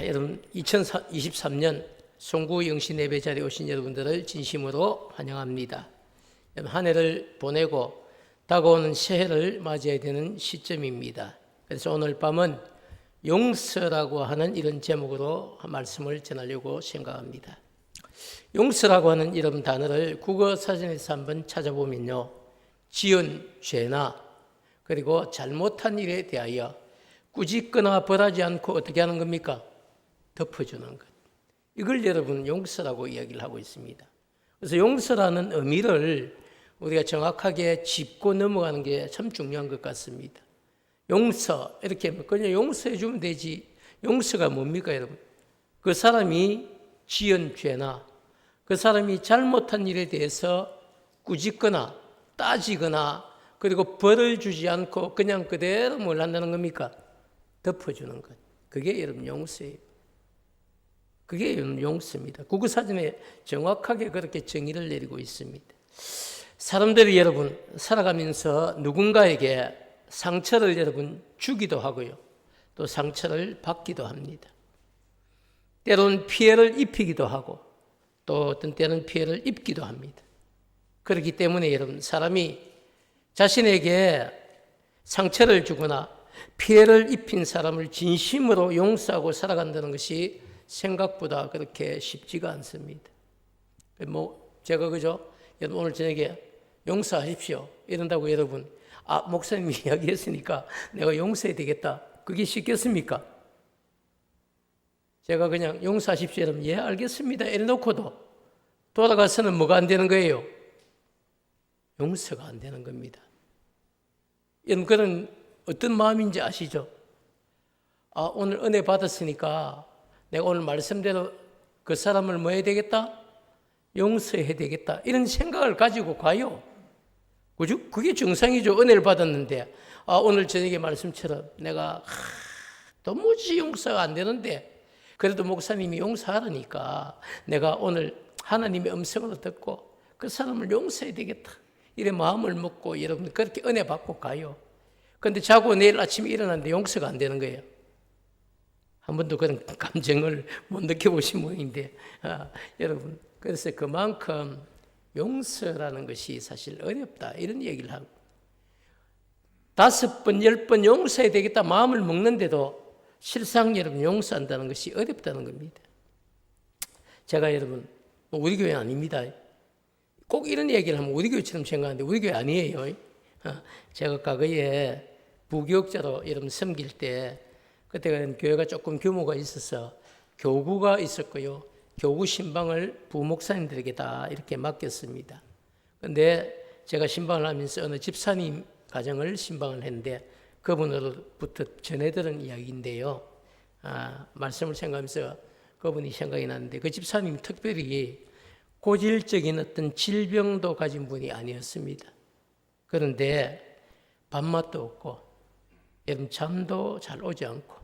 여러분 2023년 송구 영신 예배 자리에 오신 여러분들을 진심으로 환영합니다. 한 해를 보내고 다가오는 새해를 맞이해야 되는 시점입니다. 그래서 오늘 밤은 용서라고 하는 이런 제목으로 말씀을 전하려고 생각합니다. 용서라고 하는 이런 단어를 국어사전에서 한번 찾아보면요, 지은 죄나 그리고 잘못한 일에 대하여 꾸짖거나 벌하지 않고 어떻게 하는 겁니까? 덮어주는 것. 이걸 여러분 용서라고 이야기를 하고 있습니다. 그래서 용서라는 의미를 우리가 정확하게 짚고 넘어가는 게 참 중요한 것 같습니다. 용서, 이렇게 그냥 용서해 주면 되지. 용서가 뭡니까, 여러분? 그 사람이 지은 죄나 그 사람이 잘못한 일에 대해서 꾸짖거나 따지거나 그리고 벌을 주지 않고 그냥 그대로 뭘 한다는 겁니까? 덮어주는 것. 그게 여러분 용서예요. 그게 여러분 용서입니다. 국어사전에 정확하게 그렇게 정의를 내리고 있습니다. 사람들이 여러분 살아가면서 누군가에게 상처를 여러분 주기도 하고요, 또 상처를 받기도 합니다. 때로는 피해를 입히기도 하고 또 어떤 때는 피해를 입기도 합니다. 그렇기 때문에 여러분 사람이 자신에게 상처를 주거나 피해를 입힌 사람을 진심으로 용서하고 살아간다는 것이 생각보다 그렇게 쉽지가 않습니다. 제가 그죠? 여러분 오늘 저녁에 용서하십시오 이런다고 여러분, 목사님이 이야기했으니까 내가 용서해야 되겠다, 그게 쉽겠습니까? 제가 그냥 용서하십시오 여러분, 예 알겠습니다 이래놓고도 돌아가서는 뭐가 안 되는 거예요? 용서가 안 되는 겁니다. 여러분 그런 어떤 마음인지 아시죠? 오늘 은혜 받았으니까 내가 오늘 말씀대로 그 사람을 뭐 해야 되겠다? 용서해야 되겠다, 이런 생각을 가지고 가요. 그죠? 그게 정상이죠. 은혜를 받았는데 오늘 저녁에 말씀처럼 내가 도무지 용서가 안 되는데 그래도 목사님이 용서하라니까 내가 오늘 하나님의 음성을 듣고 그 사람을 용서해야 되겠다, 이래 마음을 먹고 여러분 그렇게 은혜 받고 가요. 그런데 자고 내일 아침에 일어났는데 용서가 안 되는 거예요. 한 번도 그런 감정을 못 느껴보신 모양인데 여러분, 그래서 그만큼 용서라는 것이 사실 어렵다, 이런 얘기를 하고 5번, 10번 용서해야 되겠다 마음을 먹는데도 실상 여러분 용서한다는 것이 어렵다는 겁니다. 제가 여러분 우리 교회 아닙니다. 꼭 이런 얘기를 하면 우리 교회처럼 생각하는데 우리 교회 아니에요. 제가 과거에 부교육자로 여러분 섬길 때 그때가 교회가 조금 규모가 있어서 교구가 있었고요, 교구 신방을 부목사님들에게 다 이렇게 맡겼습니다. 그런데 제가 신방을 하면서 어느 집사님 가정을 신방을 했는데 그분으로부터 전해들은 이야기인데요, 말씀을 생각하면서 그분이 생각이 나는데 그 집사님이 특별히 고질적인 어떤 질병도 가진 분이 아니었습니다. 그런데 밥맛도 없고 여러분 잠도 잘 오지 않고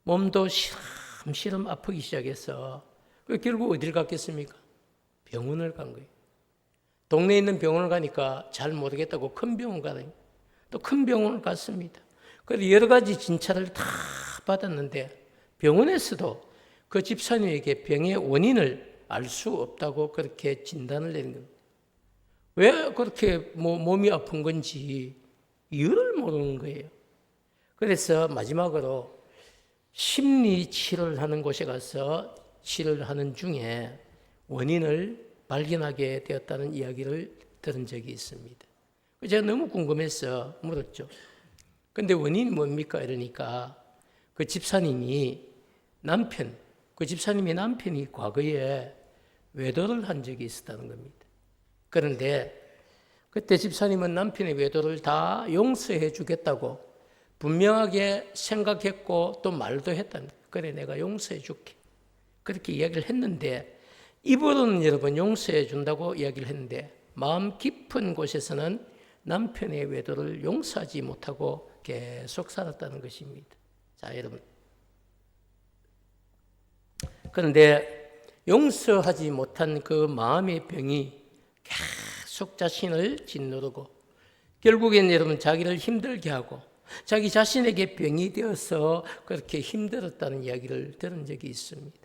몸도 시름시름 아프기 시작해서 결국 어딜 갔겠습니까? 병원을 간 거예요. 동네에 있는 병원을 가니까 잘 모르겠다고 큰 병원 가더니 또 큰 병원을 갔습니다. 그래서 여러 가지 진찰을 다 받았는데 병원에서도 그 집사님에게 병의 원인을 알 수 없다고 그렇게 진단을 내린 겁니다. 왜 그렇게 몸이 아픈 건지 이유를 모르는 거예요. 그래서 마지막으로 심리 치료를 하는 곳에 가서 치료를 하는 중에 원인을 발견하게 되었다는 이야기를 들은 적이 있습니다. 제가 너무 궁금해서 물었죠. 근데 원인이 뭡니까? 이러니까 그 집사님의 남편이 과거에 외도를 한 적이 있었다는 겁니다. 그런데 그때 집사님은 남편의 외도를 다 용서해 주겠다고 분명하게 생각했고 또 말도 했답니다. 그래 내가 용서해 줄게, 그렇게 이야기를 했는데 입으로는 여러분 용서해 준다고 이야기를 했는데 마음 깊은 곳에서는 남편의 외도를 용서하지 못하고 계속 살았다는 것입니다. 자 여러분, 그런데 용서하지 못한 그 마음의 병이 계속 자신을 짓누르고 결국엔 여러분 자기를 힘들게 하고 자기 자신에게 병이 되어서 그렇게 힘들었다는 이야기를 들은 적이 있습니다.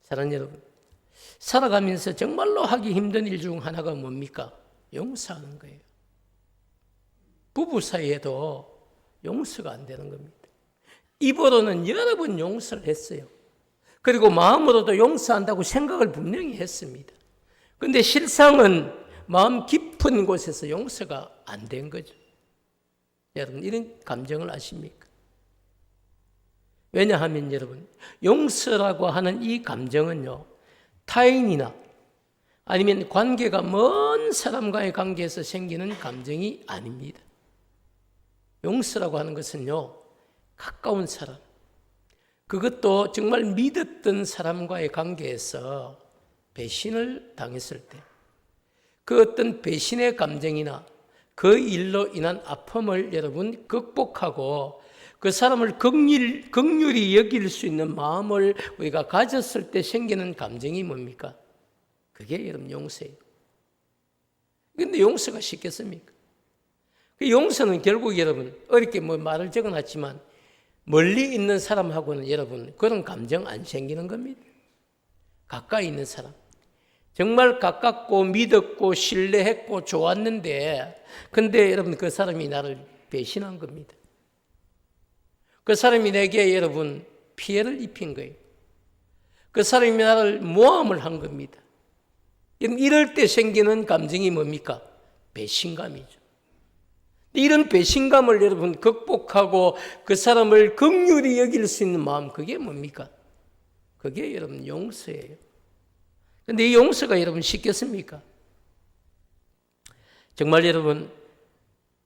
사랑하는 여러분, 살아가면서 정말로 하기 힘든 일 중 하나가 뭡니까? 용서하는 거예요. 부부 사이에도 용서가 안 되는 겁니다. 입으로는 여러 번 용서를 했어요. 그리고 마음으로도 용서한다고 생각을 분명히 했습니다. 그런데 실상은 마음 깊은 곳에서 용서가 안 된 거죠. 여러분, 이런 감정을 아십니까? 왜냐하면 여러분, 용서라고 하는 이 감정은요, 타인이나 아니면 관계가 먼 사람과의 관계에서 생기는 감정이 아닙니다. 용서라고 하는 것은요, 가까운 사람, 그것도 정말 믿었던 사람과의 관계에서 배신을 당했을 때, 그 어떤 배신의 감정이나 그 일로 인한 아픔을 여러분 극복하고 그 사람을 긍휼히 여길 수 있는 마음을 우리가 가졌을 때 생기는 감정이 뭡니까? 그게 여러분 용서예요. 그런데 용서가 쉽겠습니까? 그 용서는 결국 여러분 어렵게 말을 적어놨지만 멀리 있는 사람하고는 여러분 그런 감정 안 생기는 겁니다. 가까이 있는 사람, 정말 가깝고 믿었고 신뢰했고 좋았는데 근데 여러분 그 사람이 나를 배신한 겁니다. 그 사람이 내게 여러분 피해를 입힌 거예요. 그 사람이 나를 모함을 한 겁니다. 이럴 때 생기는 감정이 뭡니까? 배신감이죠. 이런 배신감을 여러분 극복하고 그 사람을 긍휼히 여길 수 있는 마음, 그게 뭡니까? 그게 여러분 용서예요. 그런데 이 용서가 여러분 쉽겠습니까? 정말 여러분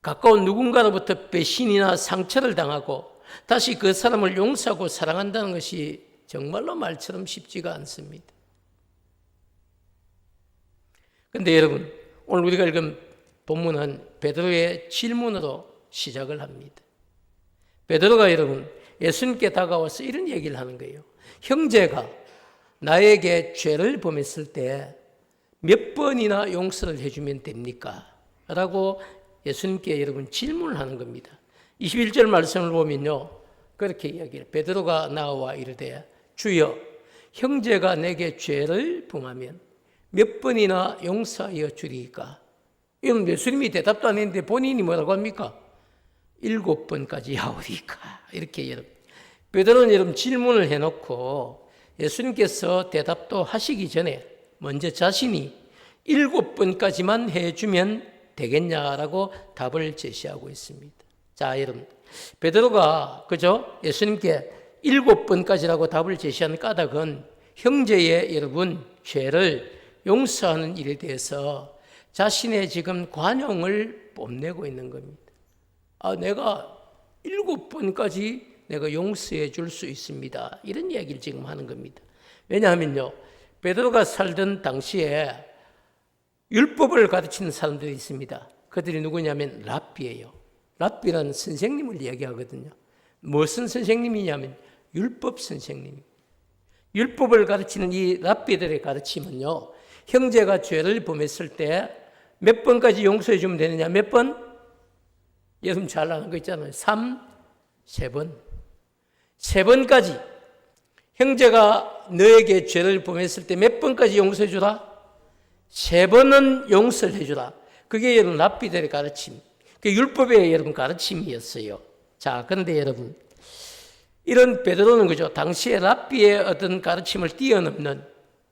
가까운 누군가로부터 배신이나 상처를 당하고 다시 그 사람을 용서하고 사랑한다는 것이 정말로 말처럼 쉽지가 않습니다. 그런데 여러분 오늘 우리가 읽은 본문은 베드로의 질문으로 시작을 합니다. 베드로가 여러분 예수님께 다가와서 이런 얘기를 하는 거예요. 형제가 나에게 죄를 범했을 때 몇 번이나 용서를 해주면 됩니까? 라고 예수님께 여러분 질문을 하는 겁니다. 21절 말씀을 보면요, 그렇게 이야기해요. 베드로가 나와 이르되 주여, 형제가 내게 죄를 범하면 몇 번이나 용서하여 주리이까? 이건 예수님이 대답도 안 했는데 본인이 뭐라고 합니까? 7번까지 하오리까? 이렇게 여러분 베드로는 여러분 질문을 해놓고 예수님께서 대답도 하시기 전에 먼저 자신이 7번까지만 해주면 되겠냐라고 답을 제시하고 있습니다. 자, 여러분 베드로가 그죠? 예수님께 7번까지라고 답을 제시한 까닭은 형제의 여러분 죄를 용서하는 일에 대해서 자신의 지금 관용을 뽐내고 있는 겁니다. 내가 7번까지 내가 용서해 줄 수 있습니다. 이런 이야기를 지금 하는 겁니다. 왜냐하면요, 베드로가 살던 당시에 율법을 가르치는 사람들이 있습니다. 그들이 누구냐면 랍비예요. 랍비라는 선생님을 이야기하거든요. 무슨 선생님이냐면 율법 선생님. 율법을 가르치는 이 랍비들의 가르침은요, 형제가 죄를 범했을 때 몇 번까지 용서해 주면 되느냐? 몇 번? 여러분 잘 아는 거 있잖아요. 3번. 3번까지. 형제가 너에게 죄를 범했을 때 몇 번까지 용서해 주라? 3번은 용서를 해 주라. 그게 여러분 랍비들의 가르침. 그 율법의 여러분 가르침이었어요. 자, 그런데 여러분 이런 베드로는 그죠? 당시에 랍비의 어떤 가르침을 뛰어넘는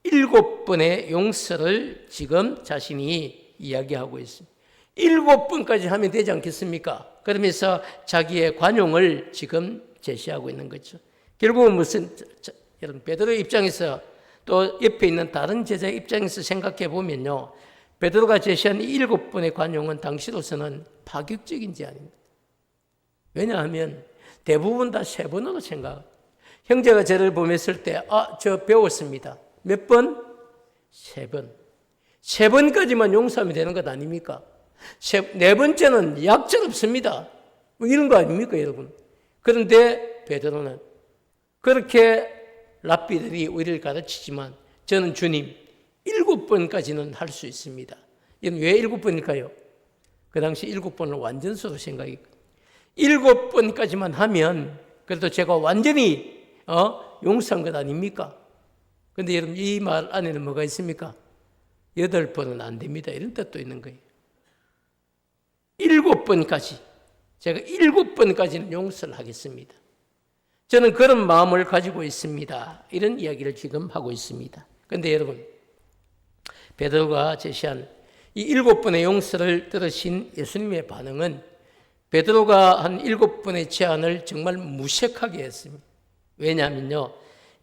7번의 용서를 지금 자신이 이야기하고 있습니다. 7번까지 하면 되지 않겠습니까? 그러면서 자기의 관용을 지금 제시하고 있는 거죠. 결국은 무슨, 여러분, 베드로의 입장에서 또 옆에 있는 다른 제자의 입장에서 생각해 보면요, 베드로가 제시한 7번의 관용은 당시로서는 파격적인 제안입니다. 왜냐하면 대부분 다 3번으로 생각합니다. 형제가 죄를 범했을 때, 저 배웠습니다. 몇 번? 3번. 3번까지만 용서하면 되는 것 아닙니까? 4번째는 약정없습니다. 이런 거 아닙니까, 여러분? 그런데 베드로는 그렇게 랍비들이 우리를 가르치지만 저는 주님 7번까지는 할 수 있습니다. 왜 7번일까요? 그 당시 7번을 완전수로 생각했거든요. 7번까지만 하면 그래도 제가 완전히 용서한 것 아닙니까? 근데 여러분 이 말 안에는 뭐가 있습니까? 8번은 안 됩니다. 이런 뜻도 있는 거예요. 7번까지 제가 7번까지는 용서를 하겠습니다. 저는 그런 마음을 가지고 있습니다. 이런 이야기를 지금 하고 있습니다. 그런데 여러분 베드로가 제시한 이 7번의 용서를 들으신 예수님의 반응은 베드로가 한 7번의 제안을 정말 무색하게 했습니다. 왜냐하면요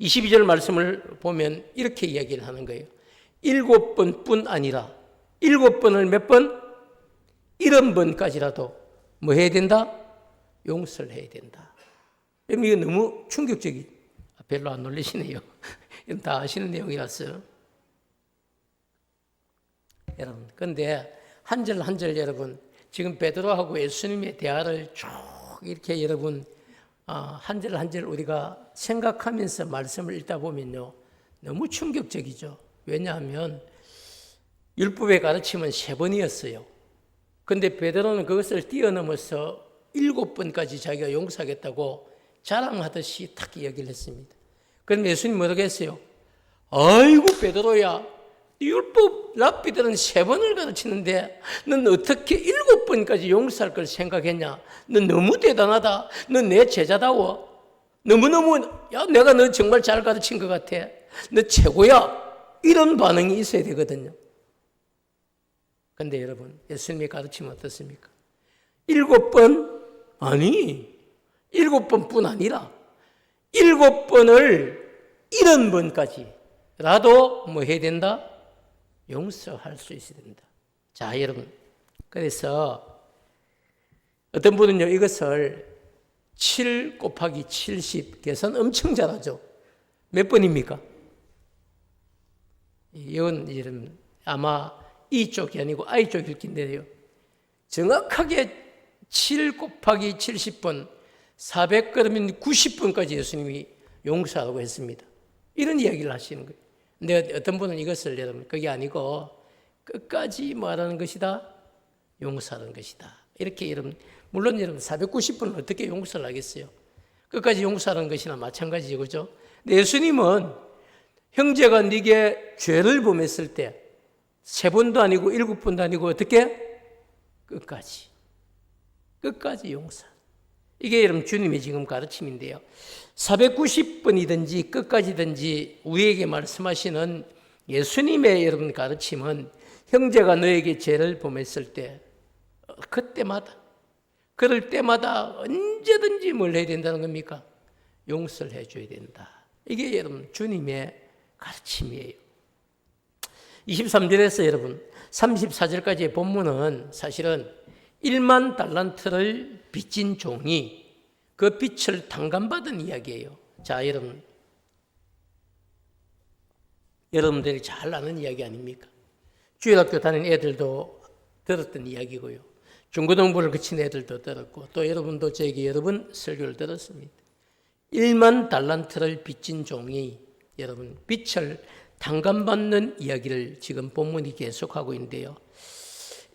22절 말씀을 보면 이렇게 이야기를 하는 거예요. 7번뿐 아니라 7번을 몇 번? 70번까지라도 뭐 해야 된다? 용서를 해야 된다. 이거 너무 충격적이 별로 안 놀리시네요. 이건 다 아시는 내용이라서. 여러분, 그런데 한 절 한 절 여러분 지금 베드로하고 예수님의 대화를 쭉 이렇게 여러분 한 절 한 절 우리가 생각하면서 말씀을 읽다 보면요 너무 충격적이죠. 왜냐하면 율법의 가르침은 3번이었어요. 그런데 베드로는 그것을 뛰어넘어서 7번까지 자기가 용서하겠다고 자랑하듯이 탁 이야기를 했습니다. 그럼 예수님 뭐라고 했어요? 아이고 베드로야, 율법 랍비들은 3번을 가르치는데 넌 어떻게 7번까지 용서할 걸 생각했냐? 넌 너무 대단하다. 넌 내 제자다워. 너무너무 내가 너 정말 잘 가르친 것 같아. 너 최고야. 이런 반응이 있어야 되거든요. 그런데 여러분 예수님의 가르침은 어떻습니까? 7번? 아니 7번뿐 아니라 7번을 70번까지라도 뭐 해야 된다? 용서할 수 있어야 된다. 자 여러분 그래서 어떤 분은요 이것을 7 곱하기 70 계산 엄청 잘하죠. 몇 번입니까? 이건 여러분 아마 이 쪽이 아니고 I 쪽 읽기인데요. 정확하게 7 곱하기 70번 400그러면 90번까지 예수님이 용서하라고 했습니다. 이런 이야기를 하시는 거예요. 근데 어떤 분은 이것을 여러분 그게 아니고 끝까지 말하는 것이다. 용서하는 것이다. 이렇게 여러분 물론 여러분 490번은 어떻게 용서를 하겠어요? 끝까지 용서하는 것이나 마찬가지죠. 그죠? 근데 예수님은 형제가 네게 죄를 범했을 때 3번도 아니고 7번도 아니고 어떻게? 끝까지 용서. 이게 여러분 주님의 지금 가르침인데요. 490번이든지 끝까지든지 우리에게 말씀하시는 예수님의 여러분 가르침은 형제가 너에게 죄를 범했을 때 그때마다 그럴 때마다 언제든지 뭘 해야 된다는 겁니까? 용서를 해줘야 된다. 이게 여러분 주님의 가르침이에요. 23절에서 여러분 34절까지의 본문은 사실은 1만 달란트를 빚진 종이 그 빚을 탕감받은 이야기예요. 자 여러분들이 잘 아는 이야기 아닙니까? 주일학교 다니는 애들도 들었던 이야기고요. 중고등부를 그친 애들도 들었고 또 여러분도 저에게 여러 번 설교를 들었습니다. 1만 달란트를 빚진 종이 여러분 빚을 탕감받는 이야기를 지금 본문이 계속하고 있는데요.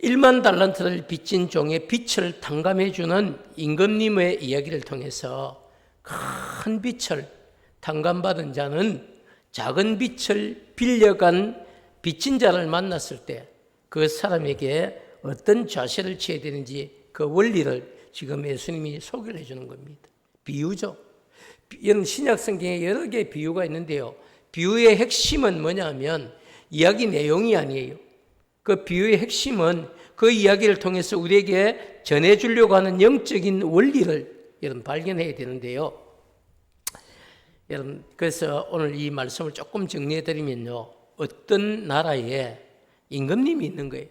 1만 달란트를 빚진 종의 빚을 탕감해 주는 임금님의 이야기를 통해서 큰 빚을 탕감받은 자는 작은 빚을 빌려간 빚진 자를 만났을 때 그 사람에게 어떤 자세를 취해야 되는지 그 원리를 지금 예수님이 소개를 해주는 겁니다. 비유죠. 이런 신약 성경에 여러 개의 비유가 있는데요. 비유의 핵심은 뭐냐면 이야기 내용이 아니에요. 그 비유의 핵심은 그 이야기를 통해서 우리에게 전해주려고 하는 영적인 원리를 여러분 발견해야 되는데요. 여러분 그래서 오늘 이 말씀을 조금 정리해드리면요. 어떤 나라에 임금님이 있는 거예요.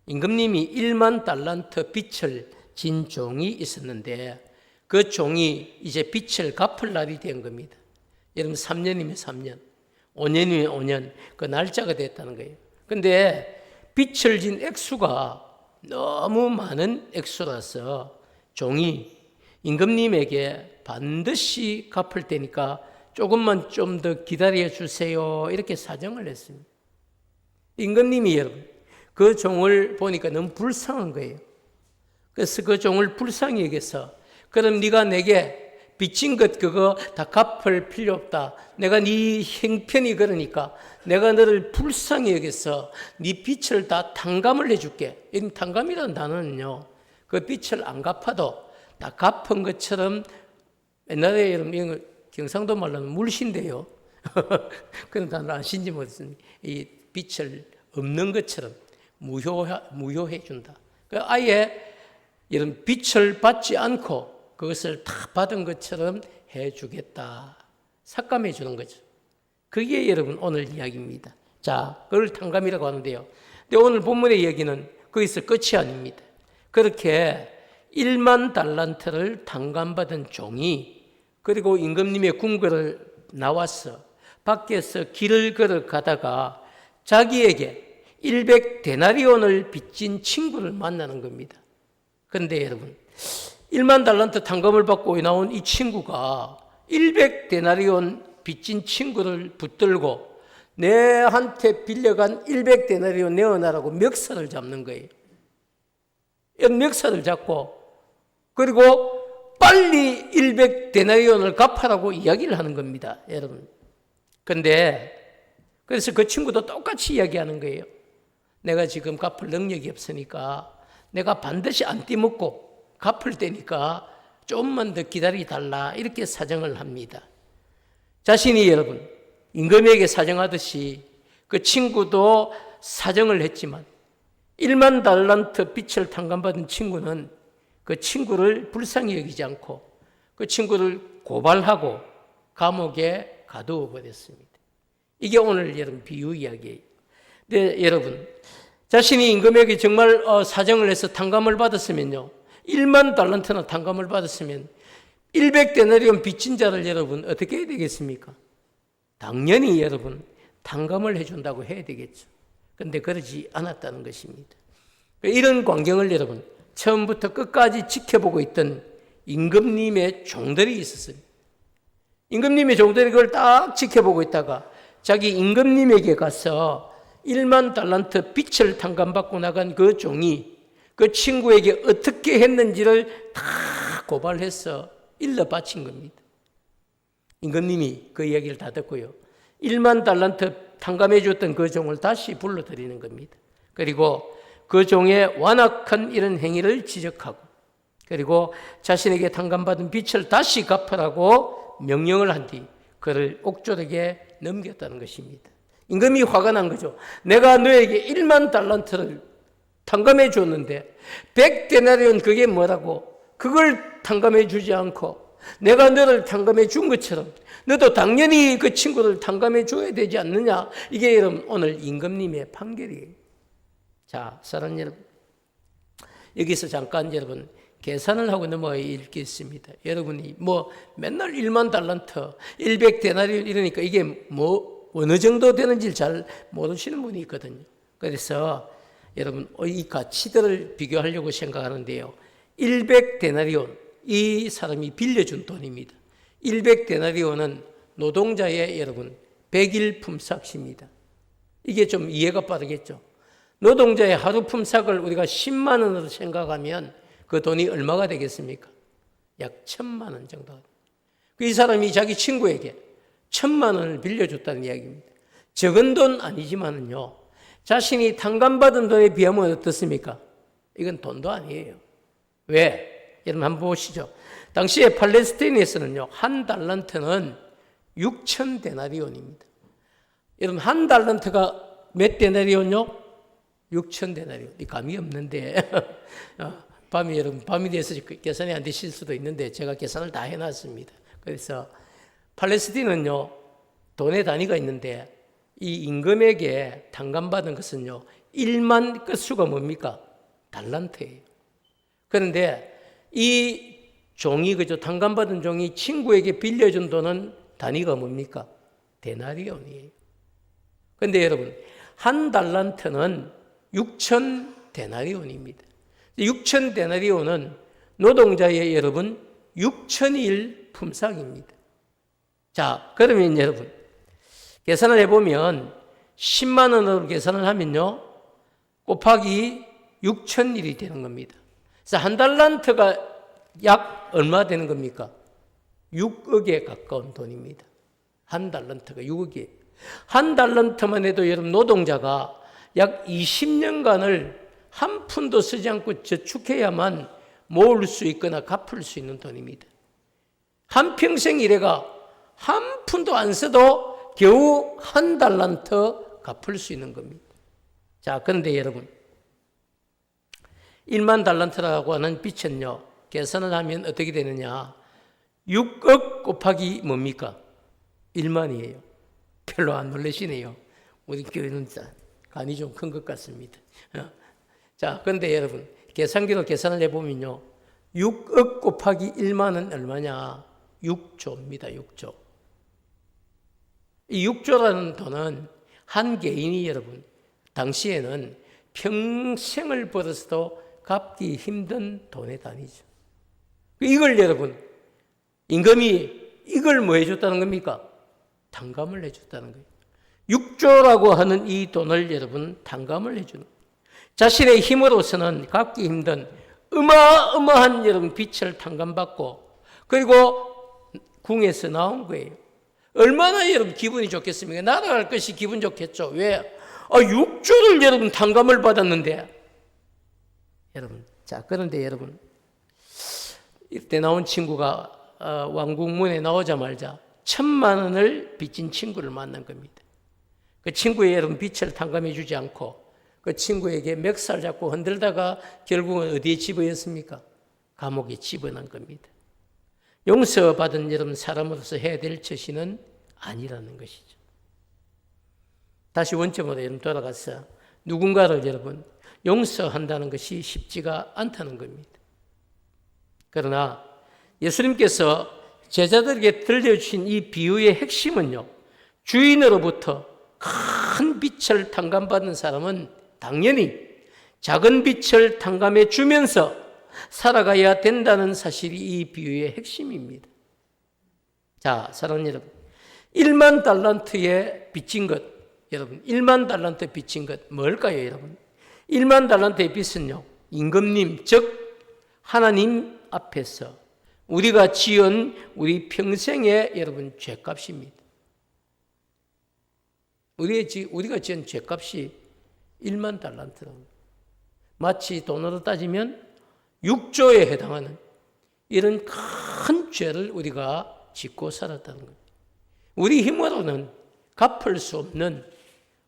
임금님이 1만 달란트 빚을 진 종이 있었는데 그 종이 이제 빚을 갚을 날이 된 겁니다. 여러분 3년이면 3년, 5년이면 5년 그 날짜가 됐다는 거예요. 그런데 빚을 진 액수가 너무 많은 액수라서 종이 임금님에게 반드시 갚을 테니까 조금만 좀 더 기다려 주세요. 이렇게 사정을 했습니다. 임금님이 여러분 그 종을 보니까 너무 불쌍한 거예요. 그래서 그 종을 불쌍히 여겨서 그럼 네가 내게 빚진 것 그거 다 갚을 필요 없다. 내가 네 형편이 그러니까 내가 너를 불쌍히 여겨서 네 빚을 다 탕감을 해줄게. 이 탕감이라는 단어는요, 그 빚을 안 갚아도 다 갚은 것처럼, 옛날에 이런 경상도 말로는 물신데요. 그런 단어 아신지 모르겠습니다. 이 빚을 없는 것처럼 무효해 준다. 아예 이런 빚을 받지 않고 그것을 다 받은 것처럼 해주겠다. 삭감해 주는 거죠. 그게 여러분 오늘 이야기입니다. 자, 그걸 탕감이라고 하는데요. 근데 오늘 본문의 이야기는 거기서 끝이 아닙니다. 그렇게 1만 달란트를 탕감받은 종이 그리고 임금님의 궁궐을 나와서 밖에서 길을 걸어가다가 자기에게 100데나리온을 빚진 친구를 만나는 겁니다. 그런데 여러분, 1만 달란트 탕감을 받고 나온 이 친구가 100데나리온 빚진 친구를 붙들고 내한테 빌려간 100데나리온 내어놔라고 멱살을 잡는 거예요. 멱살을 잡고 그리고 빨리 100데나리온을 갚아라고 이야기를 하는 겁니다, 여러분. 그래서 그 친구도 똑같이 이야기하는 거예요. 내가 지금 갚을 능력이 없으니까 내가 반드시 안 떼먹고 갚을 때니까 조금만 더 기다리달라 이렇게 사정을 합니다. 자신이 여러분 임금에게 사정하듯이 그 친구도 사정을 했지만 1만 달란트 빚을 탕감받은 친구는 그 친구를 불쌍히 여기지 않고 그 친구를 고발하고 감옥에 가두어 버렸습니다. 이게 오늘 여러분 비유 이야기예요. 근데 여러분 자신이 임금에게 정말 사정을 해서 탕감을 받았으면요, 1만 달란트나 탕감을 받았으면 100데나리온 빚진 자를 여러분 어떻게 해야 되겠습니까? 당연히 여러분 탕감을 해준다고 해야 되겠죠. 그런데 그러지 않았다는 것입니다. 이런 광경을 여러분 처음부터 끝까지 지켜보고 있던 임금님의 종들이 있었습니다. 임금님의 종들이 그걸 딱 지켜보고 있다가 자기 임금님에게 가서 1만 달란트 빚을 탕감받고 나간 그 종이 그 친구에게 어떻게 했는지를 다 고발해서 일러 바친 겁니다. 임금님이 그 이야기를 다 듣고요, 1만 달란트 탕감해 줬던 그 종을 다시 불러들이는 겁니다. 그리고 그 종의 완악한 이런 행위를 지적하고 그리고 자신에게 탕감받은 빚을 다시 갚으라고 명령을 한 뒤 그를 옥졸에게 넘겼다는 것입니다. 임금이 화가 난 거죠. 내가 너에게 1만 달란트를 탕감해 줬는데 100데나리온 그게 뭐라고 그걸 탕감해 주지 않고 내가 너를 탕감해 준 것처럼 너도 당연히 그 친구를 탕감해 줘야 되지 않느냐. 이게 여러분 오늘 임금님의 판결이에요. 자, 사랑하는 여러분, 여기서 잠깐 여러분 계산을 하고 넘어가 읽겠습니다. 여러분이 맨날 1만 달란트 100데나리온 이러니까 이게 어느 정도 되는지 잘 모르시는 분이 있거든요. 그래서 여러분 이 가치들을 비교하려고 생각하는데요, 100데나리온 이 사람이 빌려준 돈입니다. 100데나리온은 노동자의 여러분 100일 품삯입니다. 이게 좀 이해가 빠르겠죠. 노동자의 하루 품삯을 우리가 10만 원으로 생각하면 그 돈이 얼마가 되겠습니까? 약 1,000만 원 정도. 이 사람이 자기 친구에게 1,000만 원을 빌려줬다는 이야기입니다. 적은 돈 아니지만은요, 자신이 탕감받은 돈에 비하면 어떻습니까? 이건 돈도 아니에요. 왜? 여러분 한번 보시죠. 당시에 팔레스타인에서는요, 한 달란트는 6,000데나리온입니다. 여러분 한 달란트가 몇 데나리온요? 6,000데나리온. 감이 없는데 밤이 돼서 계산이 안 되실 수도 있는데 제가 계산을 다 해놨습니다. 그래서 팔레스타인은요, 돈의 단위가 있는데 이 임금에게 탕감받은 것은요 1만 끝수가 뭡니까? 달란트예요. 그런데 이 종이 그죠 탕감받은 종이 친구에게 빌려준 돈은 단위가 뭡니까? 데나리온이에요. 그런데 여러분 한 달란트는 6,000데나리온입니다. 6,000데나리온은 노동자의 여러분 6,000일 품삯입니다. 자, 그러면 여러분 계산을 해보면 10만 원으로 계산을 하면요 곱하기 6,000일이 되는 겁니다. 그래서 한 달란트가 약 얼마 되는 겁니까? 6억에 가까운 돈입니다. 한 달란트가 6억이에요. 한 달란트만 해도 여러분 노동자가 약 20년간을 한 푼도 쓰지 않고 저축해야만 모을 수 있거나 갚을 수 있는 돈입니다. 한평생 일해가 한 푼도 안 써도 겨우 한 달란트 갚을 수 있는 겁니다. 자, 그런데 여러분 1만 달란트라고 하는 빚은요, 계산을 하면 어떻게 되느냐? 6억 곱하기 뭡니까? 1만이에요. 별로 안 놀라시네요. 우리 교회는 간이 좀 큰 것 같습니다. 자, 그런데 여러분 계산기로 계산을 해보면요, 6억 곱하기 1만은 얼마냐? 6조입니다. 6조. 이 6조라는 돈은 한 개인이 여러분 당시에는 평생을 벌어서도 갚기 힘든 돈의 단위죠. 이걸 여러분 임금이 이걸 뭐 해줬다는 겁니까? 탕감을 해줬다는 거예요. 6조라고 하는 이 돈을 여러분 탕감을 해주는 거예요. 자신의 힘으로서는 갚기 힘든 어마어마한 여러분 빚을 탕감받고 그리고 궁에서 나온 거예요. 얼마나 여러분 기분이 좋겠습니까? 날아갈 것이 기분 좋겠죠. 왜? 6조를 여러분 탕감을 받았는데 여러분, 자, 그런데 여러분 이때 나온 친구가 왕궁문에 나오자마자 1,000만 원을 빚진 친구를 만난 겁니다. 그 친구의 여러분 빚을 탕감해 주지 않고 그 친구에게 멱살 잡고 흔들다가 결국은 어디에 집어였습니까? 감옥에 집어넣은 겁니다. 용서받은 여러분 사람으로서 해야 될 처신은 아니라는 것이죠. 다시 원점으로 여러분 돌아가서 누군가를 여러분 용서한다는 것이 쉽지가 않다는 겁니다. 그러나 예수님께서 제자들에게 들려주신 이 비유의 핵심은요, 주인으로부터 큰 빚을 탕감받은 사람은 당연히 작은 빚을 탕감해 주면서 살아가야 된다는 사실이 이 비유의 핵심입니다. 자, 사랑하는 여러분, 1만 달란트에 빚진 것, 여러분 1만 달란트 빚진 것 뭘까요, 여러분? 1만 달란트의 빚은요, 임금님, 즉 하나님 앞에서 우리가 지은 우리 평생의 여러분 죄값입니다. 우리가 지은 죄값이 1만 달란트라고. 마치 돈으로 따지면 6조에 해당하는 이런 큰 죄를 우리가 짓고 살았다는 겁니다. 우리 힘으로는 갚을 수 없는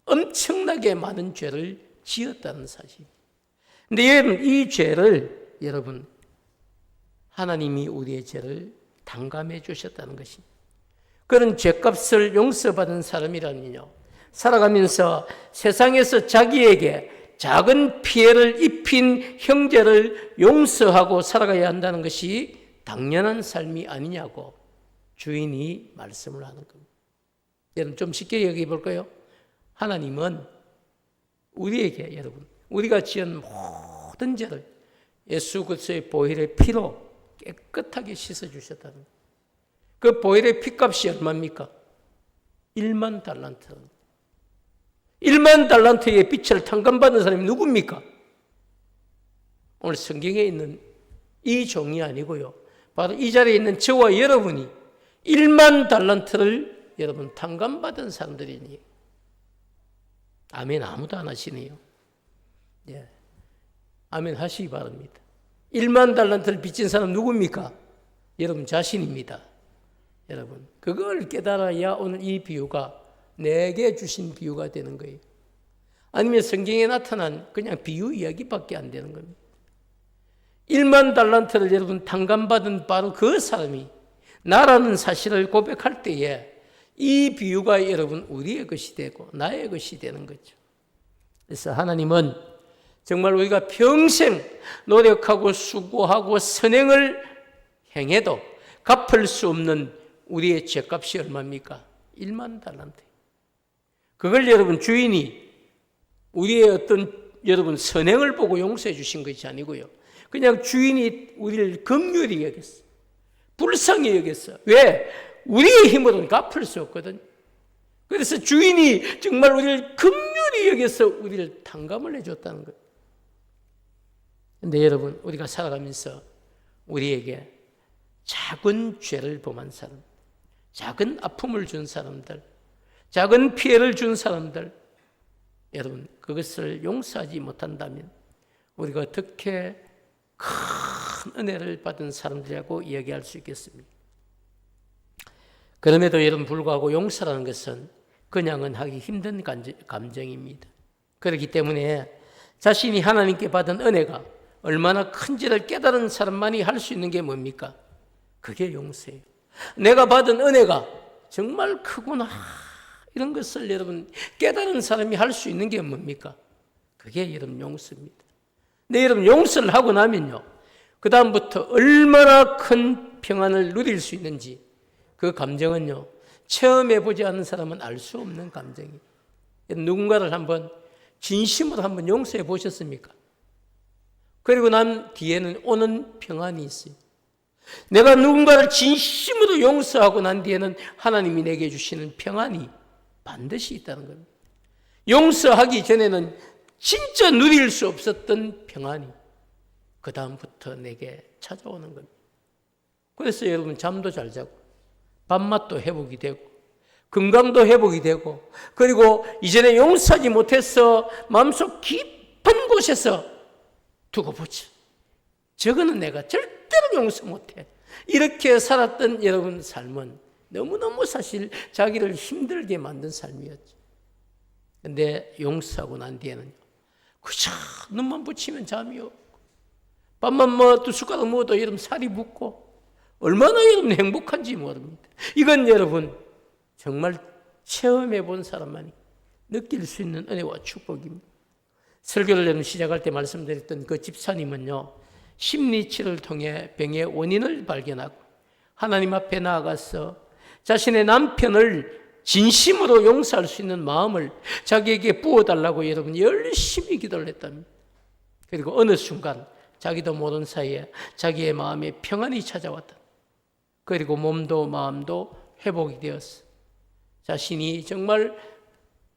엄청나게 많은 죄를 지었다는 사실. 근데 여러분, 이 죄를 여러분 하나님이 우리의 죄를 탕감해 주셨다는 것입니다. 그런 죄값을 용서받은 사람이라면요, 살아가면서 세상에서 자기에게 작은 피해를 입힌 형제를 용서하고 살아가야 한다는 것이 당연한 삶이 아니냐고 주인이 말씀을 하는 겁니다. 여러분 좀 쉽게 얘기해 볼까요? 하나님은 우리에게 여러분 우리가 지은 모든 죄를 예수 그리스도의 보혈의 피로 깨끗하게 씻어주셨다는 거예요. 그 보혈의 피값이 얼마입니까? 1만 달란트. 1만 달란트의 빚을 탕감받는 사람이 누굽니까? 오늘 성경에 있는 이 종이 아니고요, 바로 이 자리에 있는 저와 여러분이 1만 달란트를 여러분 탕감받은 사람들이니. 아멘. 아무도 안 하시네요. 예. 아멘 하시기 바랍니다. 1만 달란트를 빚진 사람 누굽니까? 여러분 자신입니다. 여러분 그걸 깨달아야 오늘 이 비유가 내게 주신 비유가 되는 거예요. 아니면 성경에 나타난 그냥 비유 이야기밖에 안 되는 겁니다. 1만 달란트를 여러분 탕감받은 바로 그 사람이 나라는 사실을 고백할 때에 이 비유가 여러분 우리의 것이 되고 나의 것이 되는 거죠. 그래서 하나님은 정말 우리가 평생 노력하고 수고하고 선행을 행해도 갚을 수 없는 우리의 죄값이 얼마입니까? 1만 달란트. 그걸 여러분 주인이 우리의 어떤 여러분 선행을 보고 용서해 주신 것이 아니고요, 그냥 주인이 우리를 긍휼히 여겼어요. 불쌍히 여겼어요. 왜? 우리의 힘으로는 갚을 수 없거든요. 그래서 주인이 정말 우리를 긍휼히 여겨서 우리를 탕감을 해줬다는 거예요. 근데 여러분, 우리가 살아가면서 우리에게 작은 죄를 범한 사람, 작은 아픔을 준 사람들, 작은 피해를 준 사람들, 여러분, 그것을 용서하지 못한다면 우리가 어떻게 큰 은혜를 받은 사람들이라고 이야기할 수 있겠습니까? 그럼에도 여러분 불구하고 용서라는 것은 그냥은 하기 힘든 감정입니다. 그렇기 때문에 자신이 하나님께 받은 은혜가 얼마나 큰지를 깨달은 사람만이 할 수 있는 게 뭡니까? 그게 용서예요. 내가 받은 은혜가 정말 크구나, 이런 것을 여러분 깨달은 사람이 할 수 있는 게 뭡니까? 그게 여러분 용서입니다. 근데 여러분 용서를 하고 나면요, 그 다음부터 얼마나 큰 평안을 누릴 수 있는지, 그 감정은요, 체험해보지 않은 사람은 알 수 없는 감정이에요. 누군가를 한번 진심으로 한번 용서해 보셨습니까? 그리고 난 뒤에는 오는 평안이 있어요. 내가 누군가를 진심으로 용서하고 난 뒤에는 하나님이 내게 주시는 평안이 반드시 있다는 겁니다. 용서하기 전에는 진짜 누릴 수 없었던 평안이 그 다음부터 내게 찾아오는 겁니다. 그래서 여러분 잠도 잘 자고 밥맛도 회복이 되고 건강도 회복이 되고, 그리고 이전에 용서하지 못해서 마음속 깊은 곳에서 두고 보자, 저거는 내가 절대로 용서 못해, 이렇게 살았던 여러분 삶은 너무너무 사실 자기를 힘들게 만든 삶이었죠. 근데 용서하고 난 뒤에는 그저 눈만 붙이면 잠이 없고, 밥만 뭐 두 숟가락 먹어도 여러분 살이 붓고, 얼마나 여러분 행복한지 모릅니다. 이건 여러분 정말 체험해 본 사람만이 느낄 수 있는 은혜와 축복입니다. 설교를 여러분 시작할 때 말씀드렸던 그 집사님은요, 심리치료를 통해 병의 원인을 발견하고 하나님 앞에 나아가서 자신의 남편을 진심으로 용서할 수 있는 마음을 자기에게 부어달라고 여러분 열심히 기도를 했답니다. 그리고 어느 순간 자기도 모르는 사이에 자기의 마음에 평안이 찾아왔다. 그리고 몸도 마음도 회복이 되었어. 자신이 정말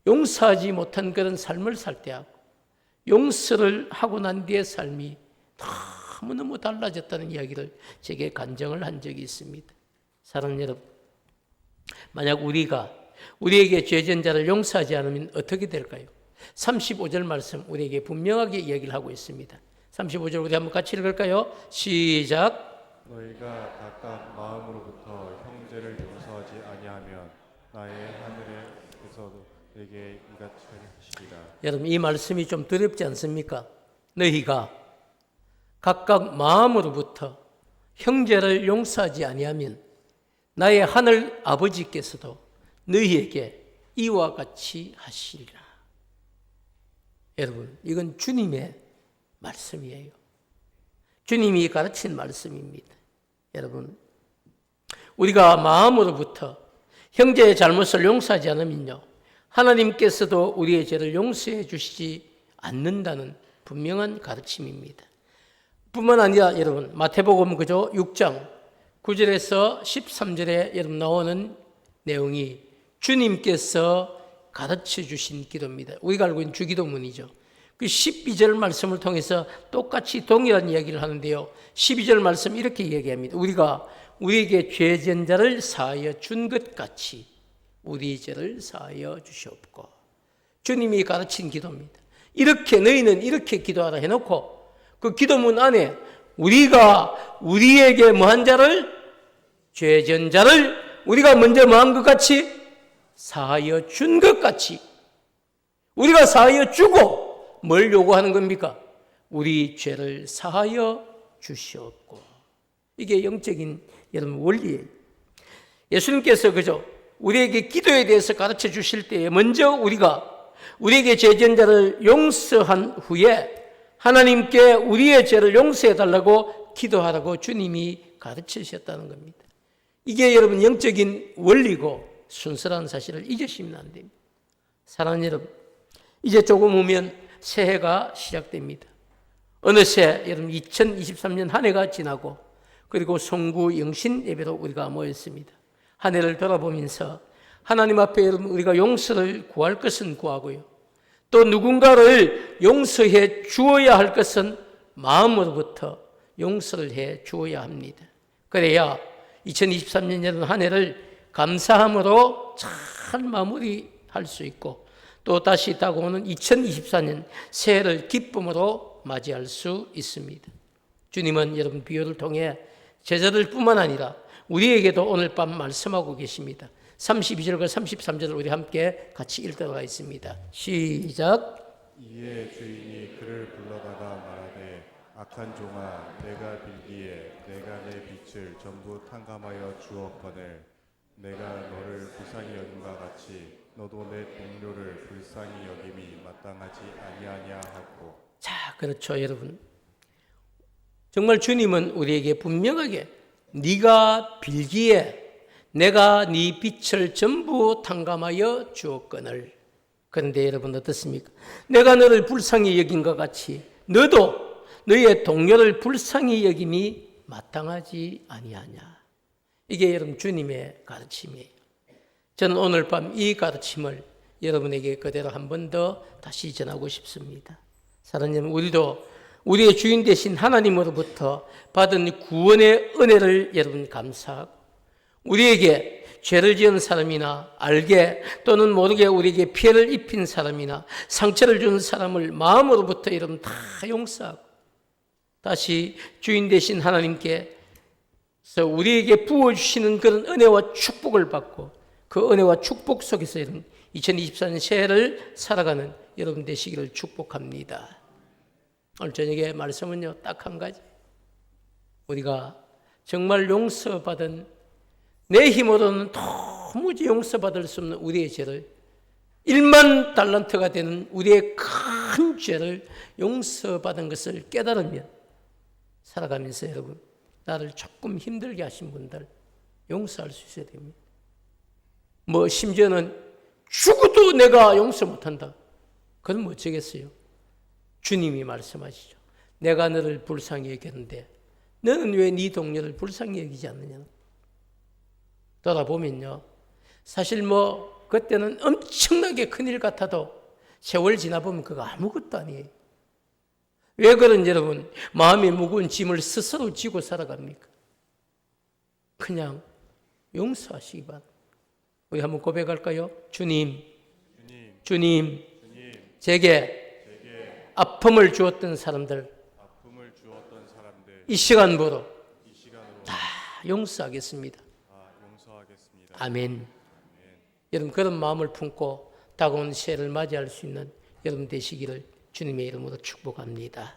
용서하지 못한 그런 삶을 살 때하고 용서를 하고 난 뒤의 삶이 너무너무 달라졌다는 이야기를 제게 간증을 한 적이 있습니다. 사랑하는 여러분, 만약 우리에게 죄진 자를 용서하지 않으면 어떻게 될까요? 35절 말씀 우리에게 분명하게 이야기를 하고 있습니다. 35절 우리 한번 같이 읽을까요? 시작. 너희가 각각 마음으로부터 형제를 용서하지 아니하면 나의 하늘에서도 내게 이같이 하시리라. 여러분, 이 말씀이 좀 두렵지 않습니까? 너희가 각각 마음으로부터 형제를 용서하지 아니하면 나의 하늘 아버지께서도 너희에게 이와 같이 하시리라. 여러분, 이건 주님의 말씀이에요. 주님이 가르친 말씀입니다. 여러분, 우리가 마음으로부터 형제의 잘못을 용서하지 않으면요, 하나님께서도 우리의 죄를 용서해 주시지 않는다는 분명한 가르침입니다. 뿐만 아니라 여러분, 마태복음 그죠 6장 9절에서 13절에 여러분 나오는 내용이 주님께서 가르쳐 주신 기도입니다. 우리가 알고 있는 주기도문이죠. 그 12절 말씀을 통해서 똑같이 동일한 이야기를 하는데요, 12절 말씀 이렇게 얘기합니다. 우리가 우리에게 죄진 자를 사하여 준 것 같이 우리 죄를 사하여 주시옵고. 주님이 가르친 기도입니다. 이렇게 너희는 이렇게 기도하라 해놓고 그 기도문 안에 우리가 우리에게 뭐한 자를, 죄진 자를 우리가 먼저 뭐한 것 같이 사하여 준 것 같이, 우리가 사하여 주고 뭘 요구하는 겁니까? 우리 죄를 사하여 주시옵고. 이게 영적인 여러분 원리예요. 예수님께서 그죠 우리에게 기도에 대해서 가르쳐 주실 때에 먼저 우리에게 죄진 자를 용서한 후에 하나님께 우리의 죄를 용서해 달라고 기도하라고 주님이 가르치셨다는 겁니다. 이게 여러분 영적인 원리고 순서라는 사실을 잊으시면 안 됩니다. 사랑하는 여러분, 이제 조금 후면 새해가 시작됩니다. 어느새 여러분 2023년 한 해가 지나고, 그리고 송구 영신 예배로 우리가 모였습니다. 한 해를 돌아보면서 하나님 앞에 여러분 우리가 용서를 구할 것은 구하고요, 또 누군가를 용서해 주어야 할 것은 마음으로부터 용서를 해 주어야 합니다. 그래야 2023년 여러분 한 해를 감사함으로 잘 마무리할 수 있고 또 다시 다가오는 2024년 새해를 기쁨으로 맞이할 수 있습니다. 주님은 여러분 비유를 통해 제자들 뿐만 아니라 우리에게도 오늘 밤 말씀하고 계십니다. 32절과 33절을 우리 함께 같이 읽도록 하겠습니다. 시작. 이에 주인이 그를 불러다가 말하되 악한 종아 내가 빌기에 내가 내 빛을 전부 탕감하여 주었거늘 내가 너를 불쌍히 여김과 같이 너도 내 동료를 불쌍히 여김이 마땅하지 아니하냐 하고. 자, 그렇죠, 여러분. 정말 주님은 우리에게 분명하게 네가 빌기에 내가 네 빛을 전부 탕감하여 주었거늘. 그런데 여러분 어떻습니까? 내가 너를 불쌍히 여긴 것 같이 너도 너의 동료를 불쌍히 여김이 마땅하지 아니하냐. 이게 여러분 주님의 가르침이에요. 저는 오늘 밤 이 가르침을 여러분에게 그대로 한 번 더 다시 전하고 싶습니다. 사랑하는 여러분, 우리도 우리의 주인 되신 하나님으로부터 받은 구원의 은혜를 여러분 감사하고 우리에게 죄를 지은 사람이나 알게 또는 모르게 우리에게 피해를 입힌 사람이나 상처를 준 사람을 마음으로부터 여러분 다 용서하고 다시 주인 되신 하나님께서 우리에게 부어주시는 그런 은혜와 축복을 받고 그 은혜와 축복 속에서 여러분 2024년 새해를 살아가는 여러분 되시기를 축복합니다. 오늘 저녁에 말씀은요 딱 한 가지, 우리가 정말 용서받은 내 힘으로는 도무지 용서받을 수 없는 우리의 죄를 1만 달란트가 되는 우리의 큰 죄를 용서받은 것을 깨달으면 살아가면서 여러분 나를 조금 힘들게 하신 분들 용서할 수 있어야 됩니다. 뭐 심지어는 죽어도 내가 용서 못한다. 그건 뭐 어쩌겠어요. 주님이 말씀하시죠. 내가 너를 불쌍히 여겼는데 너는 왜 네 동료를 불쌍히 여기지 않느냐. 돌아보면요 사실 뭐 그때는 엄청나게 큰일 같아도 세월 지나보면 그거 아무것도 아니에요. 왜 그런지 여러분 마음이 무거운 짐을 스스로 지고 살아갑니까? 그냥 용서하시기 바랍니다. 우리 한번 고백할까요? 주님, 제게 아픔을 주었던 사람들 이 시간부로 다 용서하겠습니다. 아멘. 여러분 그런 마음을 품고 다가오는 새해를 맞이할 수 있는 여러분 되시기를 주님의 이름으로 축복합니다.